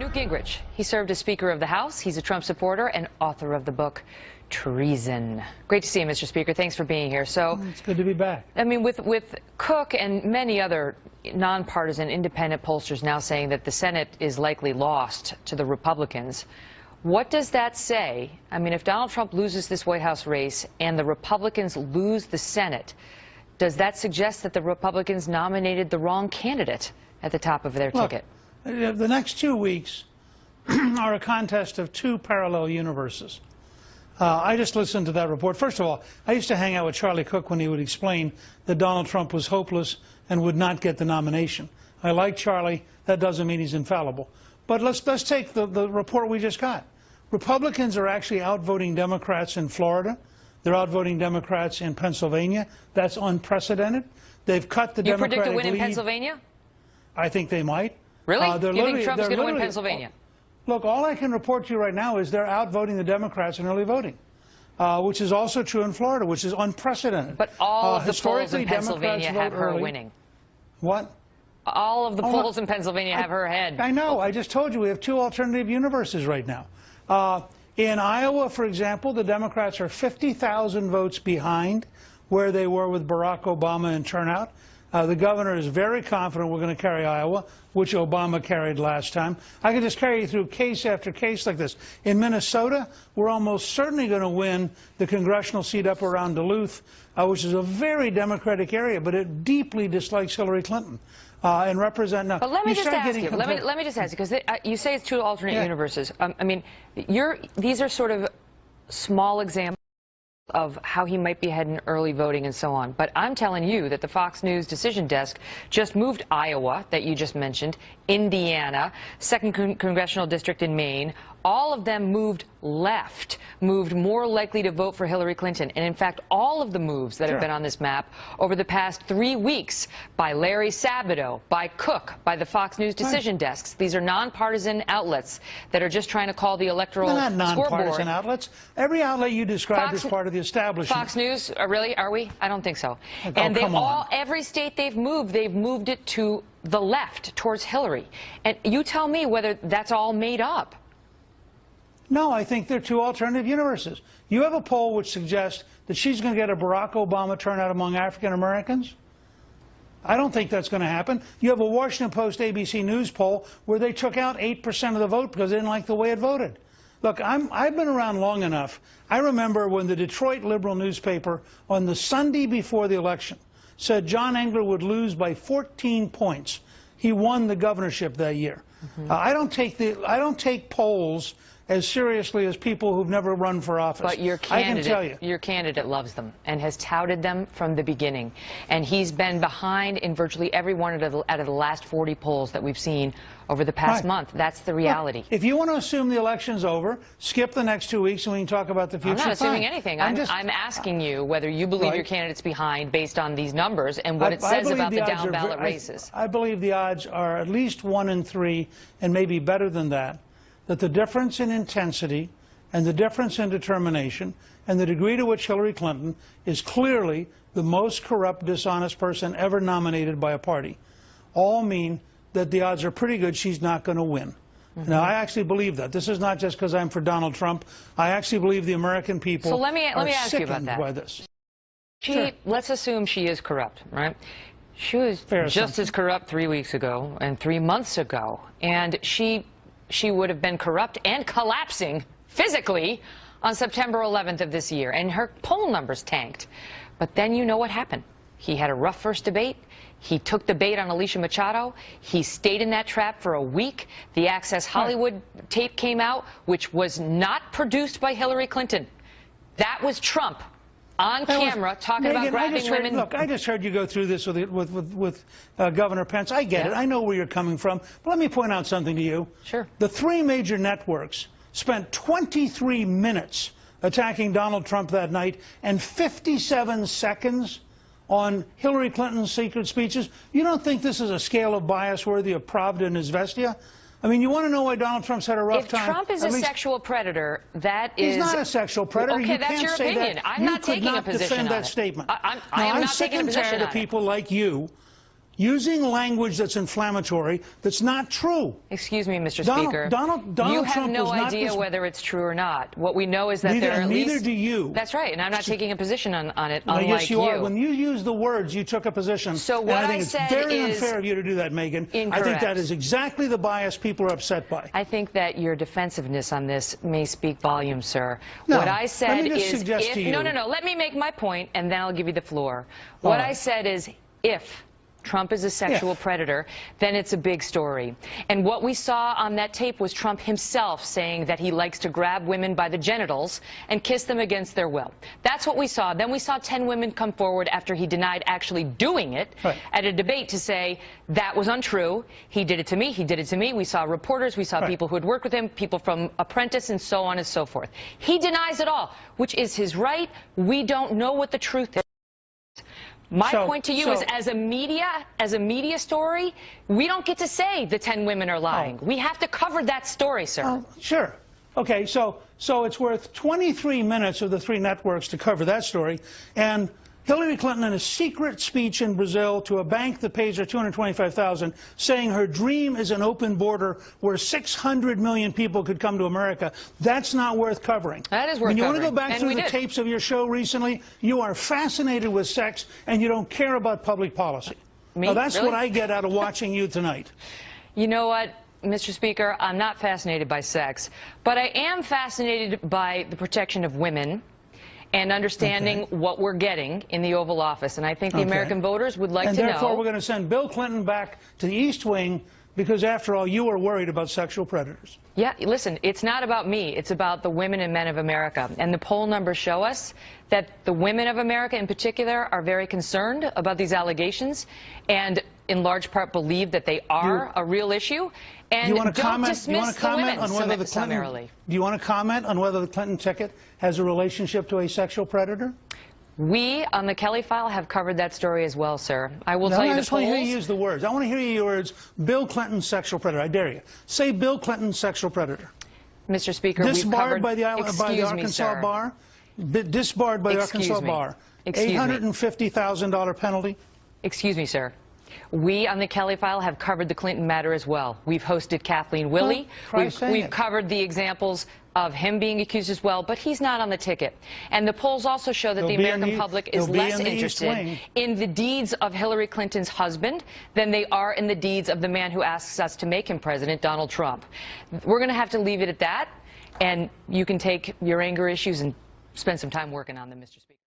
Newt Gingrich. He served as Speaker of the House. He's a Trump supporter and author of the book Treason. Great to see you, Mr. Speaker. Thanks for being here. So it's good to be back. I mean, with Cook and many other nonpartisan independent pollsters now saying that the Senate is likely lost to the Republicans, what does that say? I mean, if Donald Trump loses this White House race and the Republicans lose the Senate, does that suggest that the Republicans nominated the wrong candidate at the top of their ticket? The next 2 weeks are a contest of two parallel universes. I just listened to that report. First of all, I used to hang out with Charlie Cook when he would explain that Donald Trump was hopeless and would not get the nomination. I like Charlie. That doesn't mean he's infallible. But let's take the report we just got. Republicans are actually outvoting Democrats in Florida. They're outvoting Democrats in Pennsylvania. That's unprecedented. They've cut the Democratic lead. You predict a win in Pennsylvania? I think they might. Really? Do you think Trump's going to win Pennsylvania? Look, all I can report to you right now is they're outvoting the Democrats in early voting, which is also true in Florida, which is unprecedented. But all of the polls in Pennsylvania have her winning. What? All of the polls in Pennsylvania have her ahead. I know. I just told you we have two alternative universes right now. In Iowa, for example, the Democrats are 50,000 votes behind where they were with Barack Obama in turnout. The governor is very confident we're going to carry Iowa, which Obama carried last time. I can just carry you through case after case like this. In Minnesota, we're almost certainly going to win the congressional seat up around Duluth, which is a very Democratic area, but it deeply dislikes Hillary Clinton. And represent now. But let me just ask you. Let me just ask you, because you say it's two alternate universes. I mean, these are sort of small examples of how he might be heading early voting and so on. But I'm telling you that the Fox News decision desk just moved Iowa, that you just mentioned, Indiana, 2nd Congressional District in Maine. All of them moved left, moved more likely to vote for Hillary Clinton. And in fact, all of the moves that have been on this map over the past 3 weeks by Larry Sabato, by Cook, by the Fox News decision desks. These are nonpartisan outlets that are just trying to call the electoral scoreboard. They're not nonpartisan outlets. Every outlet you described is part of the establishment. Fox News, really? Are we? I don't think so. And they've every state they've moved it to the left, towards Hillary. And you tell me whether that's all made up. No, I think they're two alternative universes. You have a poll which suggests that she's going to get a Barack Obama turnout among African Americans. I don't think that's going to happen. You have a Washington Post ABC News poll where they took out 8% of the vote because they didn't like the way it voted. Look, I've been around long enough. I remember when the Detroit Liberal newspaper on the Sunday before the election said John Engler would lose by 14 points. He won the governorship that year. I don't take polls as seriously as people who've never run for office. But your candidate loves them and has touted them from the beginning. And he's been behind in virtually every one out of the last 40 polls that we've seen over the past month. That's the reality. Look, if you want to assume the election's over, skip the next 2 weeks and we can talk about the future. I'm not assuming anything. I'm asking you whether you believe your candidate's behind based on these numbers and what it says about the down-ballot races. I believe the odds are at least 1 in 3 and maybe better than that the difference in intensity and the difference in determination and the degree to which Hillary Clinton is clearly the most corrupt, dishonest person ever nominated by a party all mean that the odds are pretty good she's not going to win. Now, I actually believe that. This is not just because I'm for Donald Trump. I actually believe the American people let me ask you about that. By this. Let's assume she is corrupt, right? She was just as corrupt 3 weeks ago and 3 months ago, and she would have been corrupt and collapsing physically on September 11th of this year, and her poll numbers tanked. But then you know what happened. He had a rough first debate. He took the bait on Alicia Machado. He stayed in that trap for a week. The Access Hollywood tape came out, which was not produced by Hillary Clinton. That was Trump on camera talking about grabbing women. Look, I just heard you go through this with Governor Pence. I get it. I know where you're coming from. But let me point out something to you. Sure. The 3 major networks spent 23 minutes attacking Donald Trump that night and 57 seconds on Hillary Clinton's secret speeches. You don't think this is a scale of bias worthy of Pravda and Izvestia? I mean, you want to know why Donald Trump's had a rough time? If Trump is a sexual predator, that is... He's not a sexual predator. Okay, that's your opinion. I'm not taking a position on it. You could not defend that statement. I am not taking a position on it. I'm sick and tired of people like you using language that's inflammatory, that's not true. Excuse me, Mr. Speaker. Donald you have Trump no was not idea whether it's true or not. What we know is that neither, there are at least... Neither do you. That's right, and I'm not taking a position on it, No, unlike yes, you are. When you use the words, you took a position. So what and I think said it's very is unfair of you to do that, Megyn. Incorrect. I think that is exactly the bias people are upset by. I think that your defensiveness on this may speak volumes, sir. No, what I said let me just is suggest to you. No, let me make my point, and then I'll give you the floor. What I said is if Trump is a sexual predator, then it's a big story. And what we saw on that tape was Trump himself saying that he likes to grab women by the genitals and kiss them against their will. That's what we saw. Then we saw 10 women come forward after he denied actually doing it at a debate to say that was untrue. He did it to me. He did it to me. We saw reporters. We saw people who had worked with him, people from Apprentice, and so on and so forth. He denies it all, which is his right. We don't know what the truth is. My point to you is, as a media story, we don't get to say the 10 women are lying. We have to cover that story, sir. Sure. Okay, so it's worth 23 minutes of the three networks to cover that story. And Hillary Clinton, in a secret speech in Brazil to a bank that pays her $225,000, saying her dream is an open border where 600 million people could come to America. That's not worth covering. That is worth when you covering. want to go back through the tapes of your show recently, you are fascinated with sex and you don't care about public policy. Me? Now, that's really? what I get out of watching you tonight. You know what, Mr. Speaker, I'm not fascinated by sex, but I am fascinated by the protection of women and understanding what we're getting in the Oval Office. And I think the American voters would like to know. And therefore, we're going to send Bill Clinton back to the East Wing because, after all, you are worried about sexual predators. Yeah, listen, it's not about me. It's about the women and men of America. And the poll numbers show us that the women of America in particular are very concerned about these allegations and in large part believe that they are a real issue. And don't dismiss the women summarily. Do you want to comment on whether the Clinton ticket has a relationship to a sexual predator? We, on the Kelly file, have covered that story as well, sir. I will tell you the polls. I just want to hear you use the words. I want to hear you use the words, Bill Clinton, sexual predator. I dare you. Say Bill Clinton, sexual predator. Mr. Speaker, disbarred by the Arkansas bar. Disbarred by the Arkansas bar. $850,000 penalty. Excuse me, sir. We on the Kelly file have covered the Clinton matter as well. We've hosted Kathleen Willey. We've covered the examples of him being accused as well, but he's not on the ticket. And the polls also show that the American public is less interested in the deeds of Hillary Clinton's husband than they are in the deeds of the man who asks us to make him president, Donald Trump. We're going to have to leave it at that, and you can take your anger issues and spend some time working on them, Mr. Speaker.